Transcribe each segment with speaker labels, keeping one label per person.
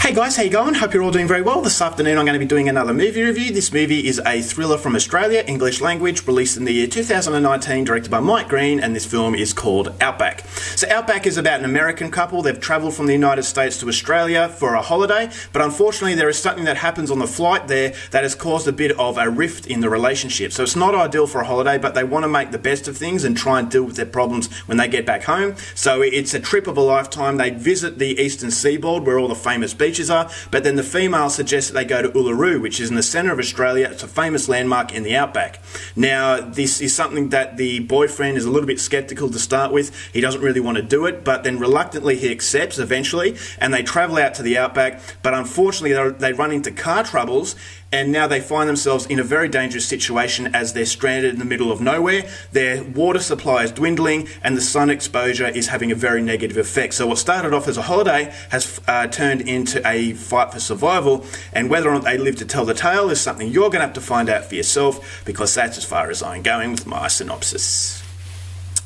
Speaker 1: Hey guys, how you going? Hope you're all doing very well. This afternoon I'm going to be doing another movie review. This movie is a thriller from Australia, English language, released in the year 2019, directed by Mike Green, and this film is called Outback. So Outback is about an American couple. They've travelled from the United States to Australia for a holiday, but unfortunately there is something that happens on the flight there that has caused a bit of a rift in the relationship. So it's not ideal for a holiday, but they want to make the best of things and try and deal with their problems when they get back home. So it's a trip of a lifetime. They visit the eastern seaboard where all the famous beaches are, but then the female suggests that they go to Uluru, which is in the centre of Australia. It's a famous landmark in the outback. Now, this is something that the boyfriend is a little bit sceptical to start with. He doesn't really want to do it, but then reluctantly he accepts eventually, and they travel out to the outback, but unfortunately they run into car troubles, and now they find themselves in a very dangerous situation as they're stranded in the middle of nowhere. Their water supply is dwindling and the sun exposure is having a very negative effect. So what started off as a holiday has turned into a fight for survival, and whether or not they live to tell the tale is something you're going to have to find out for yourself, because that's as far as I'm going with my synopsis.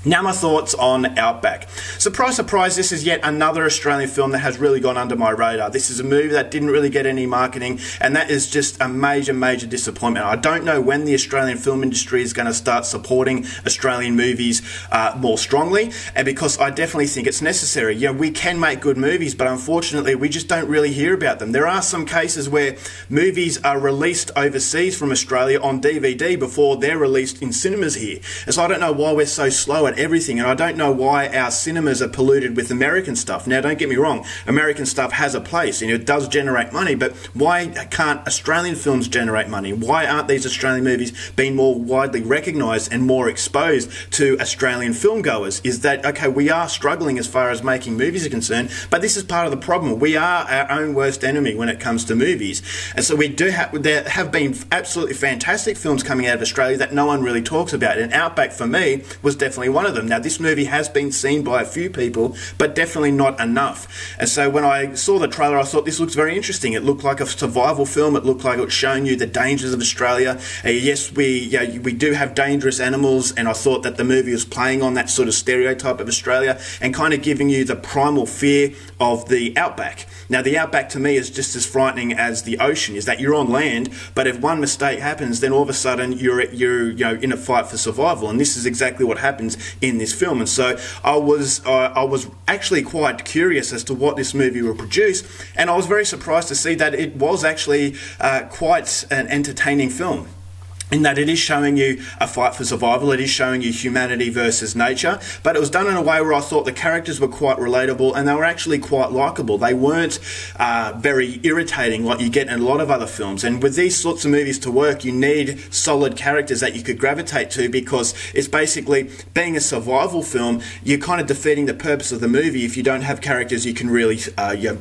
Speaker 1: Now my thoughts on Outback. Surprise, surprise, this is yet another Australian film that has really gone under my radar. This is a movie that didn't really get any marketing, and that is just a major, major disappointment. I don't know when the Australian film industry is going to start supporting Australian movies more strongly, and because I definitely think it's necessary. You know, we can make good movies, but unfortunately we just don't really hear about them. There are some cases where movies are released overseas from Australia on DVD before they're released in cinemas here. And so I don't know why we're so slow at everything, and I don't know why our cinemas are polluted with American stuff. Now, don't get me wrong, American stuff has a place and it does generate money, but why can't Australian films generate money? Why aren't these Australian movies being more widely recognised and more exposed to Australian filmgoers? Is that, okay, we are struggling as far as making movies are concerned, but this is part of the problem. We are our own worst enemy when it comes to movies, and so there have been absolutely fantastic films coming out of Australia that no one really talks about, and Outback for me was definitely one of them. Now, this movie has been seen by a few people, but definitely not enough. And so when I saw the trailer, I thought this looks very interesting. It looked like a survival film. It looked like it was showing you the dangers of Australia. Yes, we do have dangerous animals, and I thought that the movie was playing on that sort of stereotype of Australia and kind of giving you the primal fear of the outback. Now, the outback to me is just as frightening as the ocean, is that you're on land, but if one mistake happens, then all of a sudden you're in a fight for survival, and this is exactly what happens in this film. And so I was actually quite curious as to what this movie will produce, and I was very surprised to see that it was actually quite an entertaining film, in that it is showing you a fight for survival, it is showing you humanity versus nature, but it was done in a way where I thought the characters were quite relatable and they were actually quite likeable. They weren't very irritating like you get in a lot of other films, and with these sorts of movies to work, you need solid characters that you could gravitate to, because it's basically, being a survival film, you're kind of defeating the purpose of the movie if you don't have characters you can really,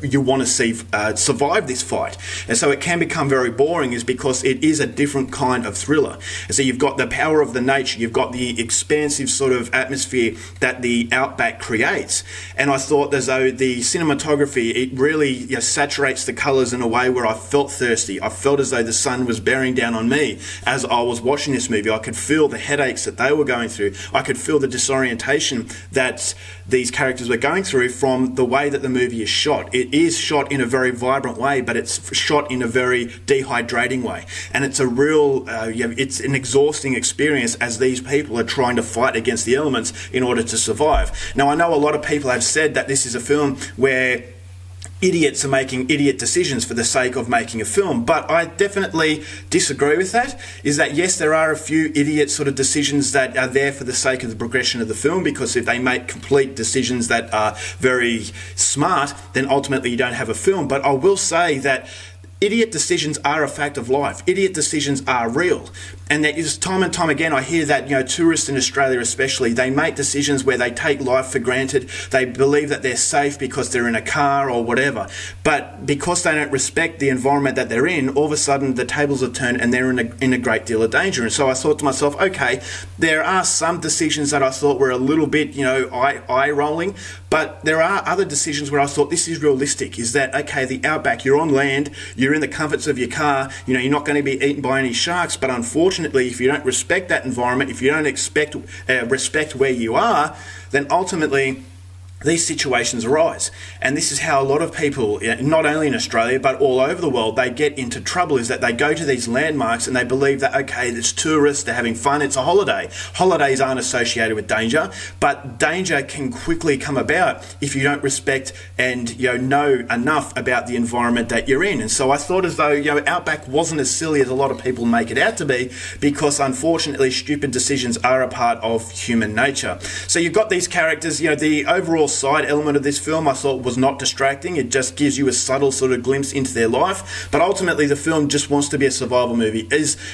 Speaker 1: you want to see survive this fight. And so it can become very boring, is because it is a different kind of thriller. And so you've got the power of the nature, you've got the expansive sort of atmosphere that the outback creates, and I thought as though the cinematography, it really saturates the colours in a way where I felt thirsty. I felt as though the sun was bearing down on me as I was watching this movie. I could feel the headaches that they were going through. I could feel the disorientation that these characters were going through from the way that the movie is shot. It is shot in a very vibrant way, but it's shot in a very dehydrating way, and it's a real it's an exhausting experience as these people are trying to fight against the elements in order to survive. Now, I know a lot of people have said that this is a film where idiots are making idiot decisions for the sake of making a film, but I definitely disagree with that. Is that, yes, there are a few idiot sort of decisions that are there for the sake of the progression of the film, because if they make complete decisions that are very smart, then ultimately you don't have a film. But I will say that idiot decisions are a fact of life. Idiot decisions are real. And that is time and time again, I hear that, tourists in Australia especially, they make decisions where they take life for granted. They believe that they're safe because they're in a car or whatever. But because they don't respect the environment that they're in, all of a sudden the tables are turned and they're in a great deal of danger. And so I thought to myself, okay, there are some decisions that I thought were a little bit, eye-rolling, but there are other decisions where I thought this is realistic. Is that, okay, the outback, you're on land, you're in the comforts of your car, you're not going to be eaten by any sharks, but unfortunately, if you don't respect that environment, if you don't respect where you are, then ultimately these situations arise. And this is how a lot of people, not only in Australia, but all over the world, they get into trouble, is that they go to these landmarks and they believe that, okay, it's tourists, they're having fun, it's a holiday. Holidays aren't associated with danger, but danger can quickly come about if you don't respect and know enough about the environment that you're in. And so I thought as though Outback wasn't as silly as a lot of people make it out to be, because unfortunately stupid decisions are a part of human nature. So you've got these characters, the overall side element of this film I thought was not distracting. It just gives you a subtle sort of glimpse into their life, but ultimately the film just wants to be a survival movie.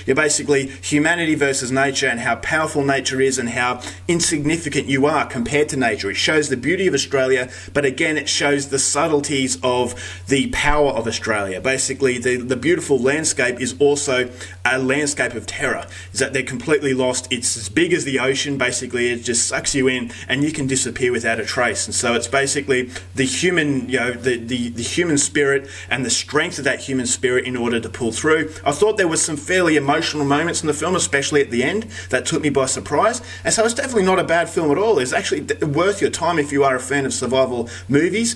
Speaker 1: You're basically humanity versus nature, and how powerful nature is and how insignificant you are compared to nature. It shows the beauty of Australia, but again it shows the subtleties of the power of Australia. Basically the beautiful landscape is also a landscape of terror, is that they're completely lost. It's as big as the ocean. Basically it just sucks you in and you can disappear without a trace. And so it's basically the human, the human spirit and the strength of that human spirit in order to pull through. I thought there was some fairly emotional moments in the film, especially at the end, that took me by surprise. And so it's definitely not a bad film at all. It's actually worth your time if you are a fan of survival movies.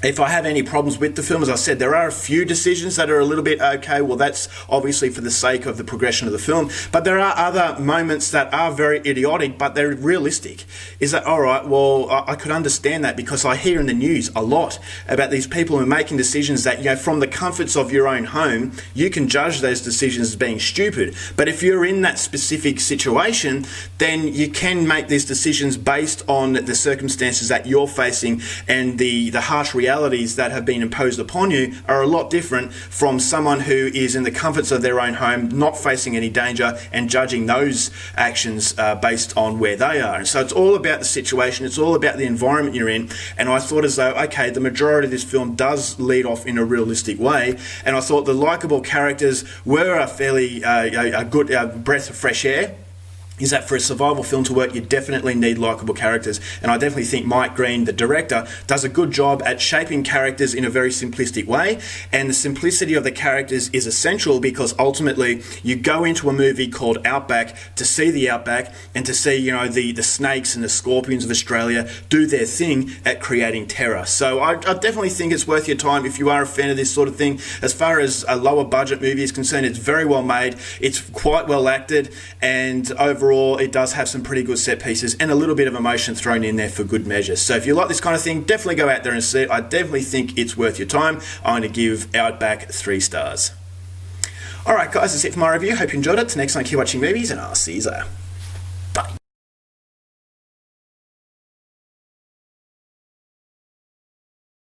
Speaker 1: If I have any problems with the film, as I said, there are a few decisions that are a little bit okay. Well, that's obviously for the sake of the progression of the film. But there are other moments that are very idiotic, but they're realistic. Is that, all right, well, I could understand that, because I hear in the news a lot about these people who are making decisions that, from the comforts of your own home, you can judge those decisions as being stupid. But if you're in that specific situation, then you can make these decisions based on the circumstances that you're facing, and the harsh realities that have been imposed upon you are a lot different from someone who is in the comforts of their own home, not facing any danger, and judging those actions based on where they are. And so it's all about the situation, it's all about the environment you're in. And I thought as though, okay, the majority of this film does lead off in a realistic way, and I thought the likeable characters were a fairly a good breath of fresh air. Is that for a survival film to work, you definitely need likeable characters. And I definitely think Mike Green, the director, does a good job at shaping characters in a very simplistic way. And the simplicity of the characters is essential, because ultimately you go into a movie called Outback to see the outback and to see, the snakes and the scorpions of Australia do their thing at creating terror. So I definitely think it's worth your time if you are a fan of this sort of thing. As far as a lower budget movie is concerned, it's very well made. It's quite well acted, and overall it does have some pretty good set pieces and a little bit of emotion thrown in there for good measure. So if you like this kind of thing, definitely go out there and see it. I definitely think it's worth your time. I'm going to give Outback 3 stars. Alright guys, that's it for my review. Hope you enjoyed it. Till next time, keep watching movies, and I'll see you there.